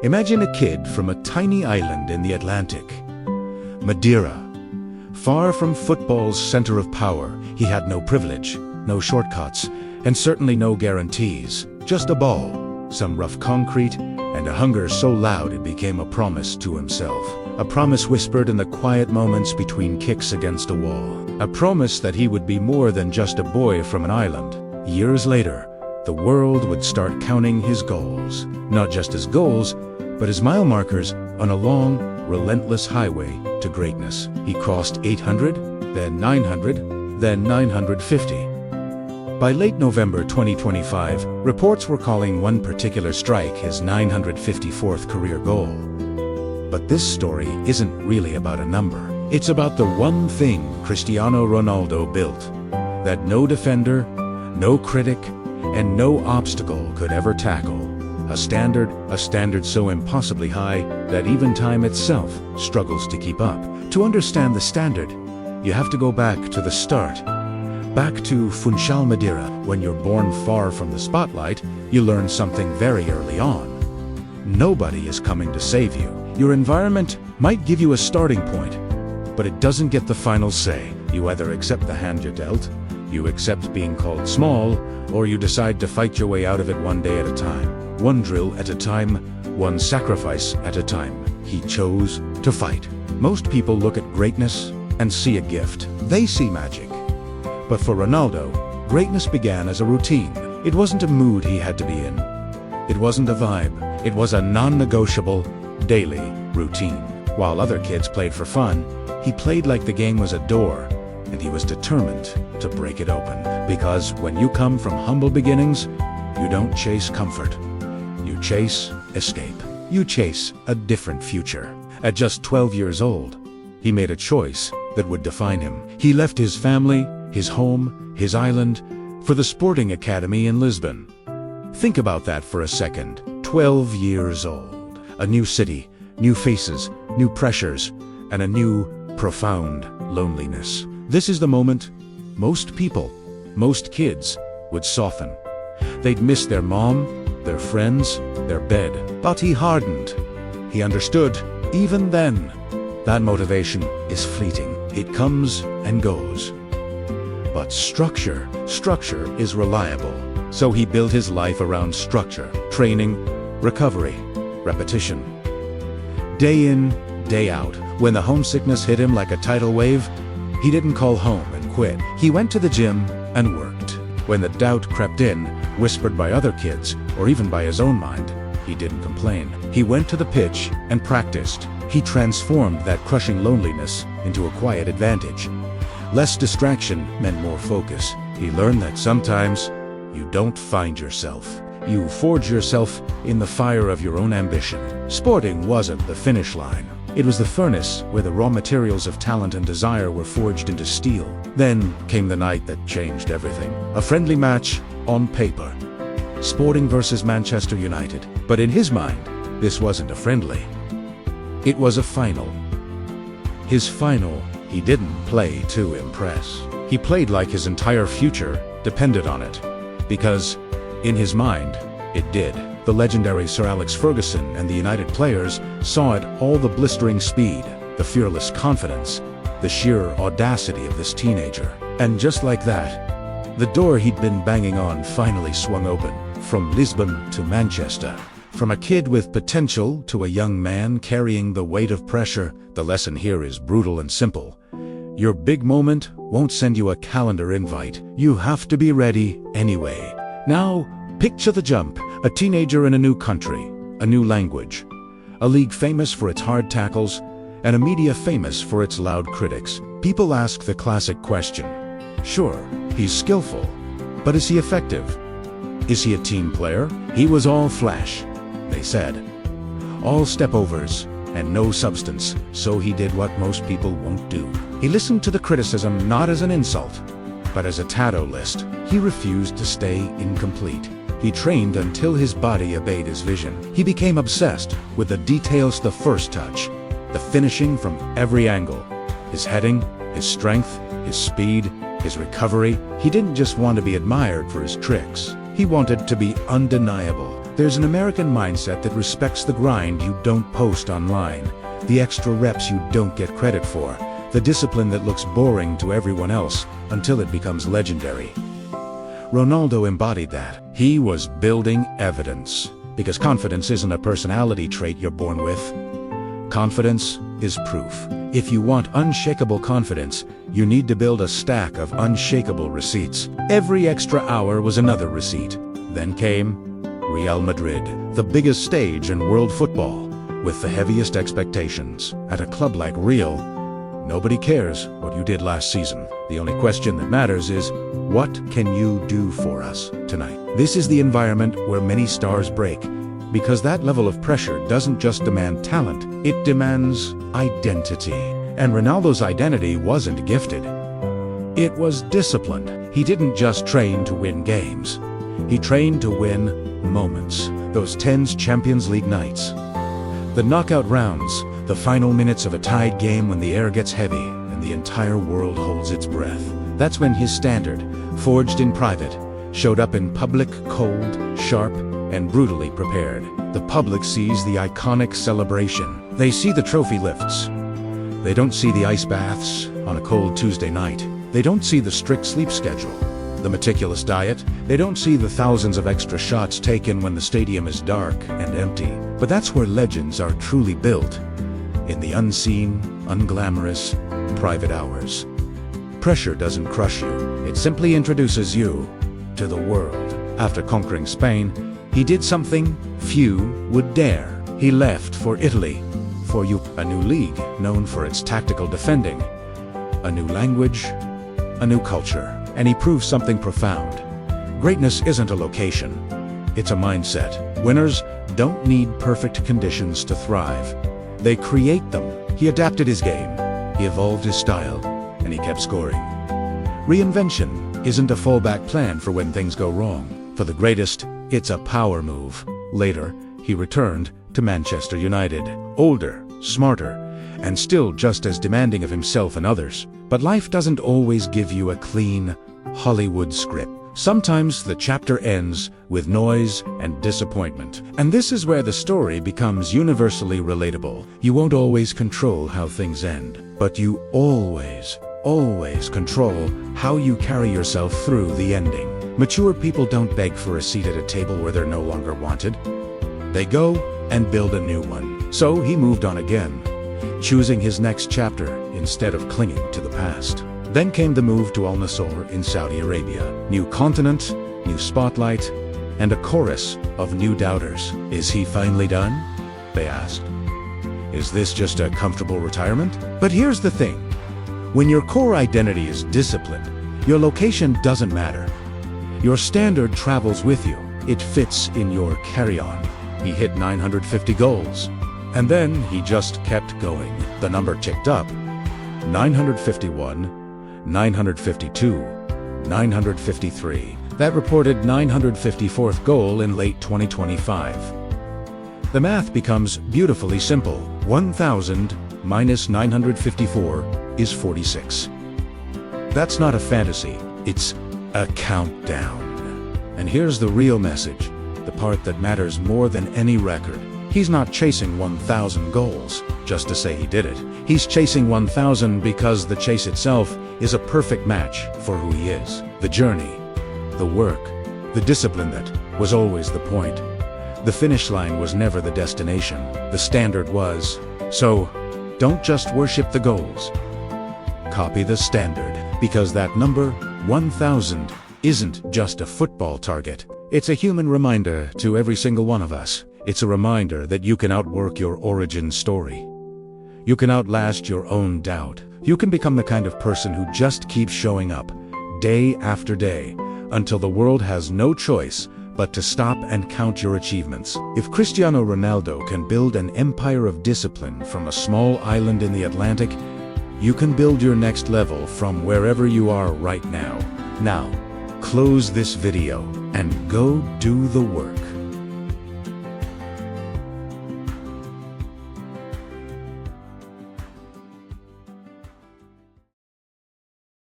Imagine a kid from a tiny island in the Atlantic, Madeira. Far from football's center of power, he had no privilege, no shortcuts, and certainly no guarantees. Just a ball, some rough concrete, and a hunger so loud it became a promise to himself. A promise whispered in the quiet moments between kicks against a wall. A promise that he would be more than just a boy from an island. Years later, the world would start counting his goals. Not just his goals, but his mile markers on a long, relentless highway to greatness. He crossed 800, then 900, then 950. By late November 2025, reports were calling one particular strike his 954th career goal. But this story isn't really about a number. It's about the one thing Cristiano Ronaldo built, that no defender, no critic, and no obstacle could ever tackle. A standard so impossibly high that even time itself struggles to keep up. To understand the standard, you have to go back to the start. Back to Funchal, Madeira. When you're born far from the spotlight, you learn something very early on. Nobody is coming to save you. Your environment might give you a starting point, but it doesn't get the final say. You either accept the hand you're dealt, you accept being called small, or you decide to fight your way out of it one day at a time. One drill at a time, one sacrifice at a time. He chose to fight. Most people look at greatness and see a gift. They see magic. But for Ronaldo, greatness began as a routine. It wasn't a mood he had to be in. It wasn't a vibe. It was a non-negotiable, daily routine. While other kids played for fun, he played like the game was a door, and he was determined to break it open. Because when you come from humble beginnings, you don't chase comfort. You chase escape. You chase a different future. At just 12 years old, he made a choice that would define him. He left his family, his home, his island, for the sporting academy in Lisbon. Think about that for a second. 12 years old. A new city, new faces, new pressures, and a new, profound loneliness. This is the moment most people, most kids, would soften. They'd miss their mom, their friends, their bed. But he hardened. He understood, even then, that motivation is fleeting. It comes and goes. But structure is reliable. So he built his life around structure, training, recovery, repetition. Day in, day out. When the homesickness hit him like a tidal wave, he didn't call home and quit. He went to the gym and worked. When the doubt crept in, whispered by other kids, or even by his own mind, he didn't complain. He went to the pitch and practiced. He transformed that crushing loneliness into a quiet advantage. Less distraction meant more focus. He learned that sometimes you don't find yourself. You forge yourself in the fire of your own ambition. Sporting wasn't the finish line. It was the furnace where the raw materials of talent and desire were forged into steel. Then came the night that changed everything. A friendly match on paper. Sporting versus Manchester United. But in his mind, this wasn't a friendly. It was a final. His final. He didn't play to impress. He played like his entire future depended on it. Because, in his mind, it did. The legendary Sir Alex Ferguson and the United players saw it all: the blistering speed, the fearless confidence, the sheer audacity of this teenager. And just like that, the door he'd been banging on finally swung open. From Lisbon to Manchester. From a kid with potential to a young man carrying the weight of pressure, the lesson here is brutal and simple. Your big moment won't send you a calendar invite. You have to be ready anyway. Now, picture the jump. A teenager in a new country, a new language, a league famous for its hard tackles, and a media famous for its loud critics. People ask the classic question. Sure, he's skillful, but is he effective? Is he a team player? He was all flash, they said. All step-overs and no substance, so he did what most people won't do. He listened to the criticism not as an insult, but as a tattoo list. He refused to stay incomplete. He trained until his body obeyed his vision. He became obsessed with the details: the first touch, the finishing from every angle, his heading, his strength, his speed, his recovery. He didn't just want to be admired for his tricks. He wanted to be undeniable. There's an American mindset that respects the grind you don't post online, the extra reps you don't get credit for, the discipline that looks boring to everyone else until it becomes legendary. Ronaldo embodied that. He was building evidence, because confidence isn't a personality trait you're born with. Confidence is proof. If you want unshakable confidence, you need to build a stack of unshakable receipts. Every extra hour was another receipt. Then came Real Madrid, the biggest stage in world football, with the heaviest expectations. At a club like Real, nobody cares what you did last season. The only question that matters is, what can you do for us tonight? This is the environment where many stars break, because that level of pressure doesn't just demand talent, it demands identity. And Ronaldo's identity wasn't gifted. It was disciplined. He didn't just train to win games. He trained to win moments. Those tense Champions League nights. The knockout rounds, the final minutes of a tied game when the air gets heavy and the entire world holds its breath. That's when his standard, forged in private, showed up in public, cold, sharp, and brutally prepared. The public sees the iconic celebration. They see the trophy lifts. They don't see the ice baths on a cold Tuesday night. They don't see the strict sleep schedule, the meticulous diet. They don't see the thousands of extra shots taken when the stadium is dark and empty. But that's where legends are truly built, in the unseen, unglamorous, private hours. Pressure doesn't crush you. It simply introduces you to the world. After conquering Spain, he did something few would dare. He left for Italy, for a new league known for its tactical defending, a new language, a new culture. And he proved something profound. Greatness isn't a location, it's a mindset. Winners don't need perfect conditions to thrive. They create them. He adapted his game, he evolved his style, and he kept scoring. Reinvention isn't a fallback plan for when things go wrong. For the greatest, it's a power move. Later, he returned to Manchester United, older, smarter, and still just as demanding of himself and others. But life doesn't always give you a clean, Hollywood script. Sometimes the chapter ends with noise and disappointment. And this is where the story becomes universally relatable. You won't always control how things end, but you always control how you carry yourself through the ending. Mature people don't beg for a seat at a table where they're no longer wanted. They go and build a new one. So he moved on again, choosing his next chapter instead of clinging to the past. Then came the move to Al-Nassr in Saudi Arabia. New continent, new spotlight, and a chorus of new doubters. Is he finally done? They asked. Is this just a comfortable retirement? But here's the thing. When your core identity is disciplined, your location doesn't matter. Your standard travels with you. It fits in your carry-on. He hit 950 goals. And then he just kept going. The number ticked up. 951, 952, 953. That reported 954th goal in late 2025. The math becomes beautifully simple. 1,000 minus 954 is 46. That's not a fantasy, it's a countdown. And here's the real message, the part that matters more than any record. He's not chasing 1,000 goals just to say he did it. He's chasing 1,000 because the chase itself is a perfect match for who he is. The journey, the work, the discipline that was always the point. The finish line was never the destination. The standard was. So, don't just worship the goals. Copy the standard, because that number, 1,000, isn't just a football target. It's a human reminder to every single one of us. It's a reminder that you can outwork your origin story. You can outlast your own doubt. You can become the kind of person who just keeps showing up, day after day, until the world has no choice but to stop and count your achievements. If Cristiano Ronaldo can build an empire of discipline from a small island in the Atlantic, you can build your next level from wherever you are right now. Now, close this video and go do the work.